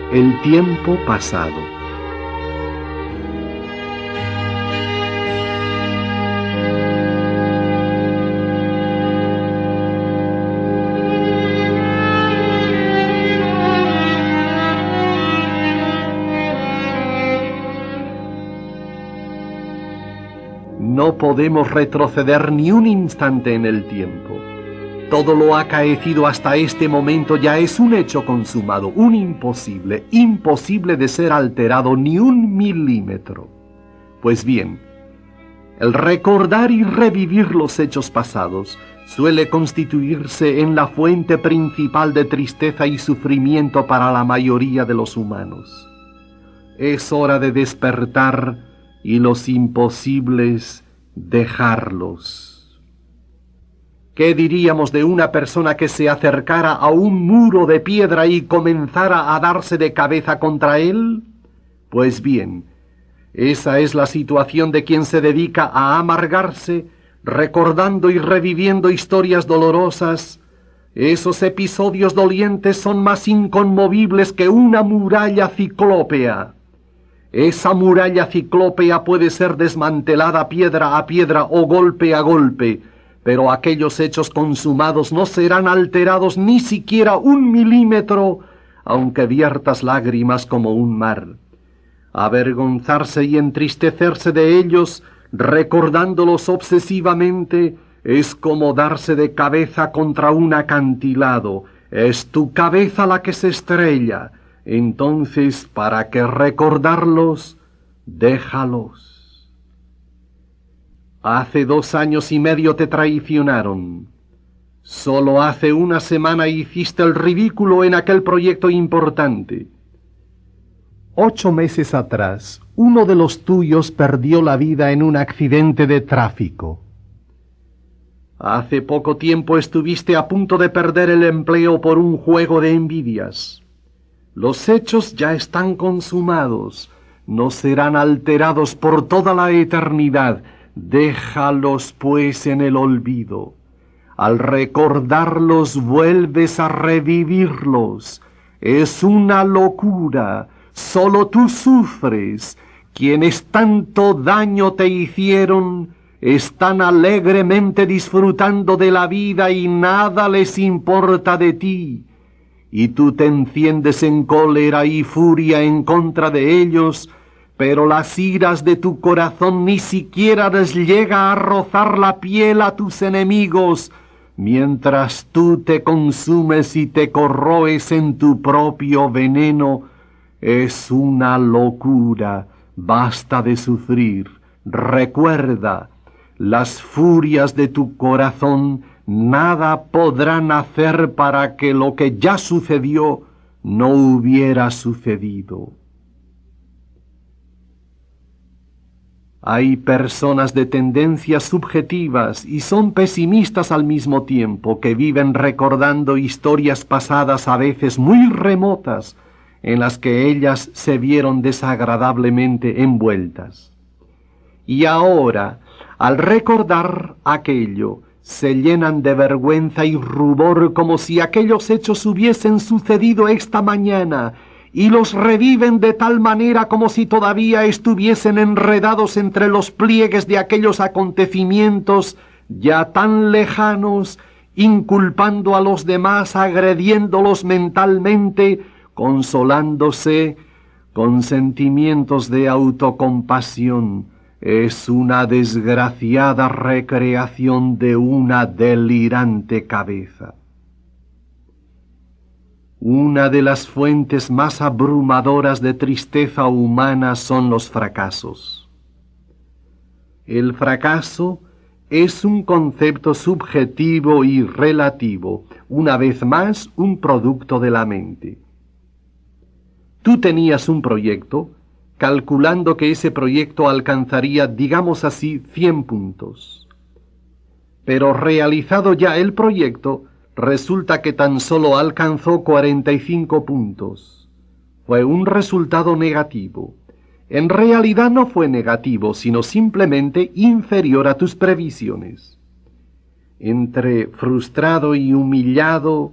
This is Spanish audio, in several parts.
El tiempo pasado. No podemos retroceder ni un instante en el tiempo. Todo lo acaecido hasta este momento ya es un hecho consumado, un imposible, imposible de ser alterado ni un milímetro. Pues bien, el recordar y revivir los hechos pasados suele constituirse en la fuente principal de tristeza y sufrimiento para la mayoría de los humanos. Es hora de despertar y los imposibles dejarlos. ¿Qué diríamos de una persona que se acercara a un muro de piedra y comenzara a darse de cabeza contra él? Pues bien, esa es la situación de quien se dedica a amargarse, recordando y reviviendo historias dolorosas. Esos episodios dolientes son más inconmovibles que una muralla ciclópea. Esa muralla ciclópea puede ser desmantelada piedra a piedra o golpe a golpe, pero aquellos hechos consumados no serán alterados ni siquiera un milímetro, aunque viertas lágrimas como un mar. Avergonzarse y entristecerse de ellos, recordándolos obsesivamente, es como darse de cabeza contra un acantilado. Es tu cabeza la que se estrella. Entonces, ¿para qué recordarlos? Déjalos. Hace 2 años y medio te traicionaron. Solo hace una semana hiciste el ridículo en aquel proyecto importante. 8 meses atrás, uno de los tuyos perdió la vida en un accidente de tráfico. Hace poco tiempo estuviste a punto de perder el empleo por un juego de envidias. Los hechos ya están consumados, no serán alterados por toda la eternidad. Déjalos pues en el olvido. Al recordarlos vuelves a revivirlos. Es una locura. Solo tú sufres. Quienes tanto daño te hicieron están alegremente disfrutando de la vida y nada les importa de ti. Y tú te enciendes en cólera y furia en contra de ellos, pero las iras de tu corazón ni siquiera les llega a rozar la piel a tus enemigos, mientras tú te consumes y te corroes en tu propio veneno. Es una locura, basta de sufrir. Recuerda, las furias de tu corazón nada podrán hacer para que lo que ya sucedió no hubiera sucedido. Hay personas de tendencias subjetivas y son pesimistas al mismo tiempo, que viven recordando historias pasadas a veces muy remotas, en las que ellas se vieron desagradablemente envueltas. Y ahora, al recordar aquello, se llenan de vergüenza y rubor como si aquellos hechos hubiesen sucedido esta mañana, y los reviven de tal manera como si todavía estuviesen enredados entre los pliegues de aquellos acontecimientos ya tan lejanos, inculpando a los demás, agrediéndolos mentalmente, consolándose con sentimientos de autocompasión. Es una desgraciada recreación de una delirante cabeza. Una de las fuentes más abrumadoras de tristeza humana son los fracasos. El fracaso es un concepto subjetivo y relativo, una vez más un producto de la mente. Tú tenías un proyecto, calculando que ese proyecto alcanzaría, digamos así, 100 puntos. Pero realizado ya el proyecto, resulta que tan solo alcanzó 45 puntos. Fue un resultado negativo. En realidad no fue negativo, sino simplemente inferior a tus previsiones. Entre frustrado y humillado,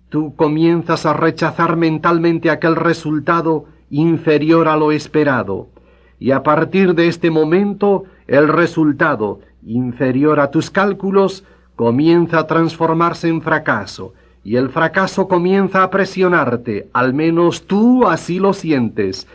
tú comienzas a rechazar mentalmente aquel resultado inferior a lo esperado, y a partir de este momento el resultado inferior a tus cálculos comienza a transformarse en fracaso, y el fracaso comienza a presionarte, al menos tú así lo sientes,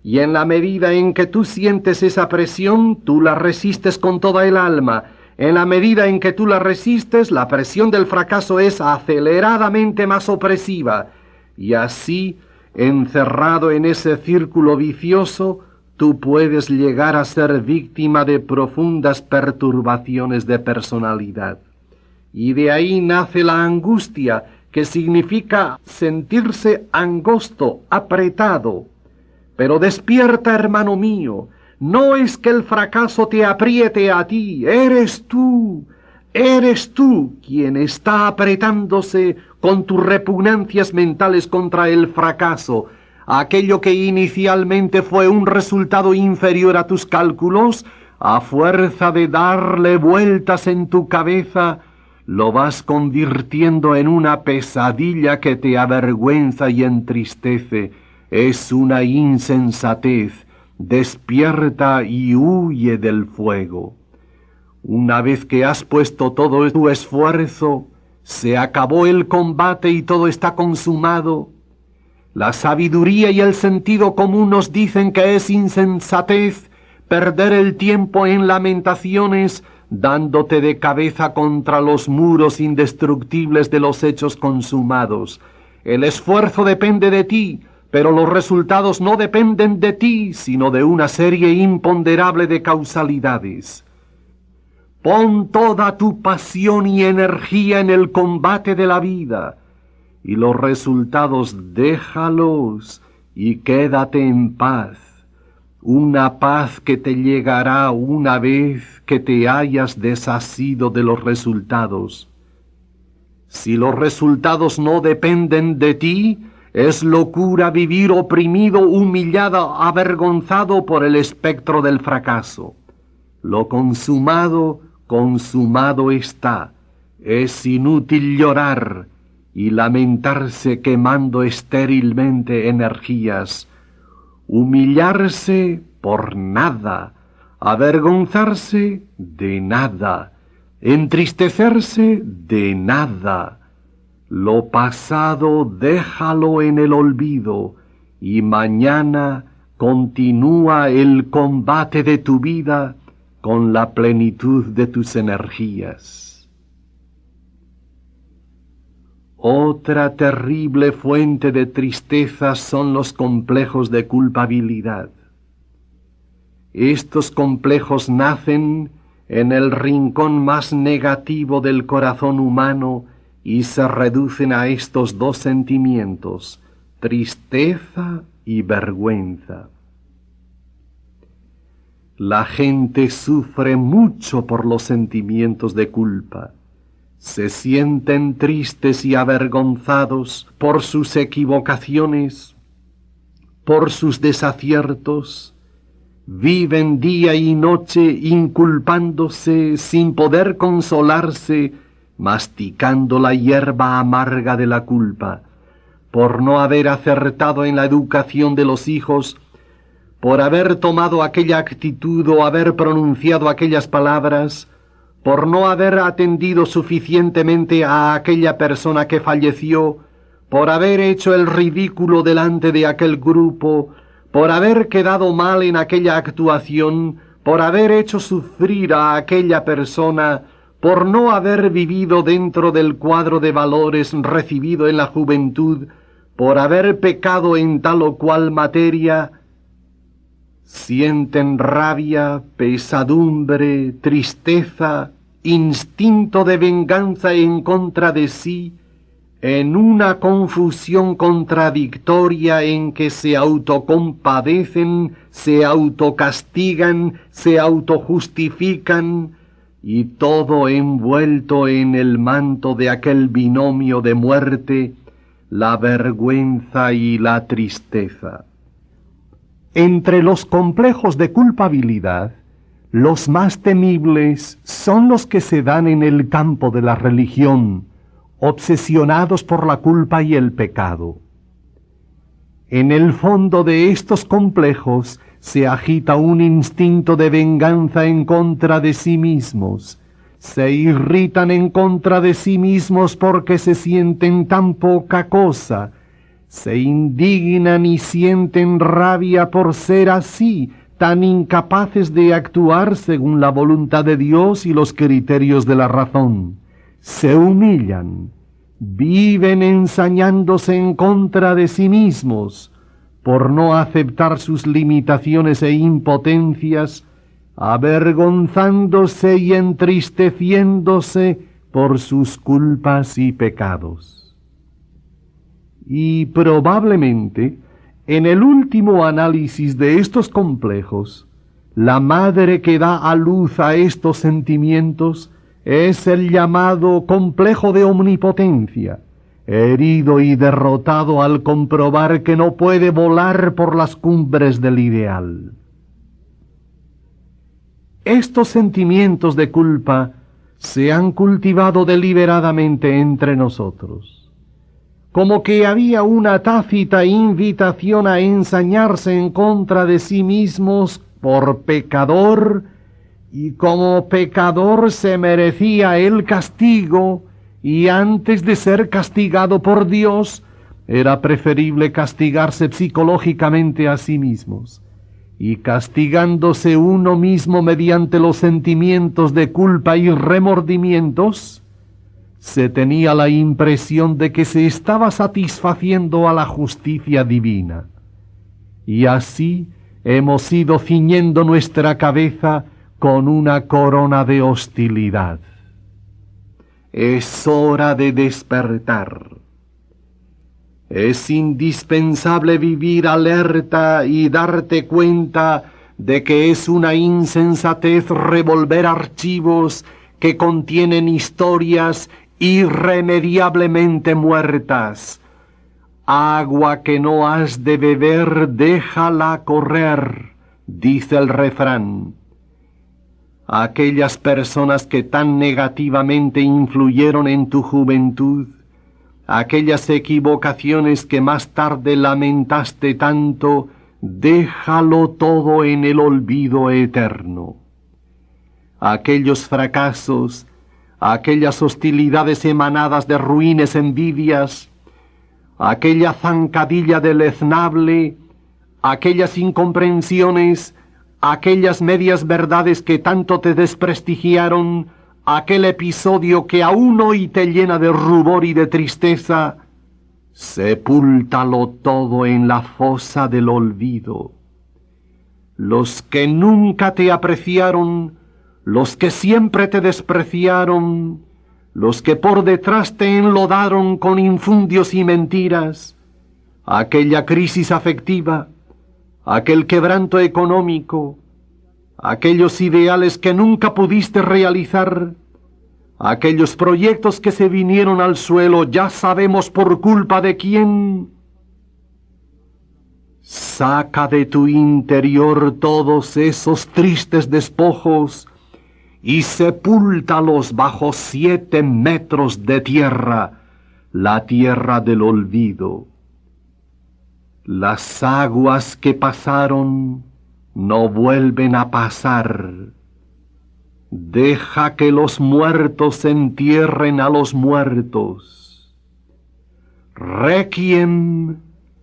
y en la medida en que tú sientes esa presión, tú la resistes con toda el alma. En la medida en que tú la resistes, la presión del fracaso es aceleradamente más opresiva, y así, encerrado en ese círculo vicioso, tú puedes llegar a ser víctima de profundas perturbaciones de personalidad. Y de ahí nace la angustia, que significa sentirse angosto, apretado. Pero despierta, hermano mío, no es que el fracaso te apriete a ti, eres tú quien está apretándose con tus repugnancias mentales contra el fracaso. Aquello que inicialmente fue un resultado inferior a tus cálculos, a fuerza de darle vueltas en tu cabeza, lo vas convirtiendo en una pesadilla que te avergüenza y entristece. Es una insensatez. Despierta y huye del fuego. Una vez que has puesto todo tu esfuerzo, se acabó el combate y todo está consumado. La sabiduría y el sentido común nos dicen que es insensatez perder el tiempo en lamentaciones, dándote de cabeza contra los muros indestructibles de los hechos consumados. El esfuerzo depende de ti, pero los resultados no dependen de ti, sino de una serie imponderable de causalidades. Pon toda tu pasión y energía en el combate de la vida, y los resultados déjalos y quédate en paz. Una paz que te llegará una vez que te hayas desasido de los resultados. Si los resultados no dependen de ti, es locura vivir oprimido, humillado, avergonzado por el espectro del fracaso. Lo consumado, consumado está. Es inútil llorar y lamentarse quemando estérilmente energías. Humillarse por nada, avergonzarse de nada, entristecerse de nada. Lo pasado déjalo en el olvido y mañana continúa el combate de tu vida con la plenitud de tus energías. Otra terrible fuente de tristeza son los complejos de culpabilidad. Estos complejos nacen en el rincón más negativo del corazón humano y se reducen a estos dos sentimientos, tristeza y vergüenza. La gente sufre mucho por los sentimientos de culpa. Se sienten tristes y avergonzados por sus equivocaciones, por sus desaciertos. Viven día y noche inculpándose sin poder consolarse, masticando la hierba amarga de la culpa, por no haber acertado en la educación de los hijos, por haber tomado aquella actitud o haber pronunciado aquellas palabras, por no haber atendido suficientemente a aquella persona que falleció, por haber hecho el ridículo delante de aquel grupo, por haber quedado mal en aquella actuación, por haber hecho sufrir a aquella persona, por no haber vivido dentro del cuadro de valores recibido en la juventud, por haber pecado en tal o cual materia, sienten rabia, pesadumbre, tristeza, instinto de venganza en contra de sí, en una confusión contradictoria en que se autocompadecen, se autocastigan, se autojustifican, y todo envuelto en el manto de aquel binomio de muerte, la vergüenza y la tristeza. Entre los complejos de culpabilidad, los más temibles son los que se dan en el campo de la religión obsesionados por la culpa y el pecado. En el fondo de estos complejos se agita un instinto de venganza en contra de sí mismos. Se irritan en contra de sí mismos porque se sienten tan poca cosa. Se indignan y sienten rabia por ser así, tan incapaces de actuar según la voluntad de Dios y los criterios de la razón. Se humillan, viven ensañándose en contra de sí mismos, por no aceptar sus limitaciones e impotencias, avergonzándose y entristeciéndose por sus culpas y pecados. Y probablemente, en el último análisis de estos complejos, la madre que da a luz a estos sentimientos es el llamado complejo de omnipotencia, herido y derrotado al comprobar que no puede volar por las cumbres del ideal. Estos sentimientos de culpa se han cultivado deliberadamente entre nosotros, como que había una tácita invitación a ensañarse en contra de sí mismos por pecador, y como pecador se merecía el castigo, y antes de ser castigado por Dios, era preferible castigarse psicológicamente a sí mismos. Y castigándose uno mismo mediante los sentimientos de culpa y remordimientos, se tenía la impresión de que se estaba satisfaciendo a la justicia divina. Y así hemos ido ciñendo nuestra cabeza con una corona de hostilidad. Es hora de despertar. Es indispensable vivir alerta y darte cuenta de que es una insensatez revolver archivos que contienen historias irremediablemente muertas. Agua que no has de beber, déjala correr, dice el refrán. Aquellas personas que tan negativamente influyeron en tu juventud, aquellas equivocaciones que más tarde lamentaste tanto, déjalo todo en el olvido eterno. Aquellos fracasos, aquellas hostilidades emanadas de ruines envidias, aquella zancadilla deleznable, aquellas incomprensiones, aquellas medias verdades que tanto te desprestigiaron, aquel episodio que aún hoy te llena de rubor y de tristeza, sepúltalo todo en la fosa del olvido. Los que nunca te apreciaron, los que siempre te despreciaron, los que por detrás te enlodaron con infundios y mentiras, aquella crisis afectiva, aquel quebranto económico, aquellos ideales que nunca pudiste realizar, aquellos proyectos que se vinieron al suelo, ya sabemos por culpa de quién. Saca de tu interior todos esos tristes despojos y sepúltalos bajo 7 metros de tierra, la tierra del olvido. Las aguas que pasaron no vuelven a pasar. Deja que los muertos entierren a los muertos. Requiem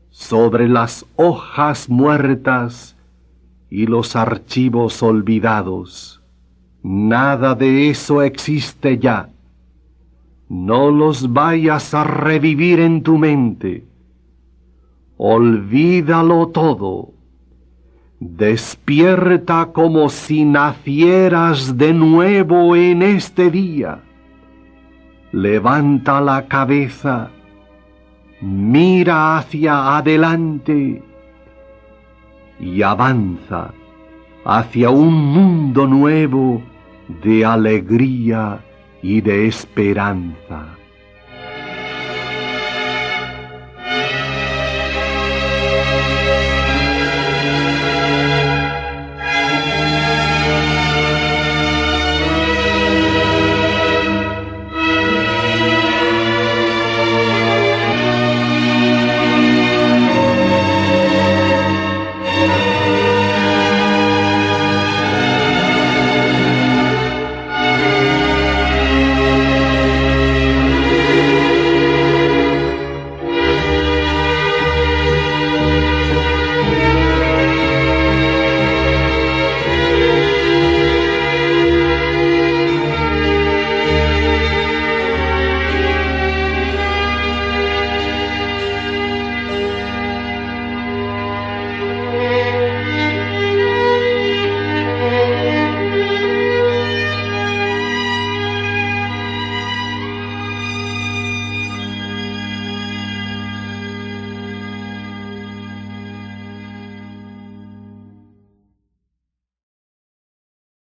sobre las hojas muertas y los archivos olvidados. Nada de eso existe ya. No los vayas a revivir en tu mente. Olvídalo todo. Despierta como si nacieras de nuevo en este día. Levanta la cabeza, mira hacia adelante y avanza hacia un mundo nuevo de alegría y de esperanza.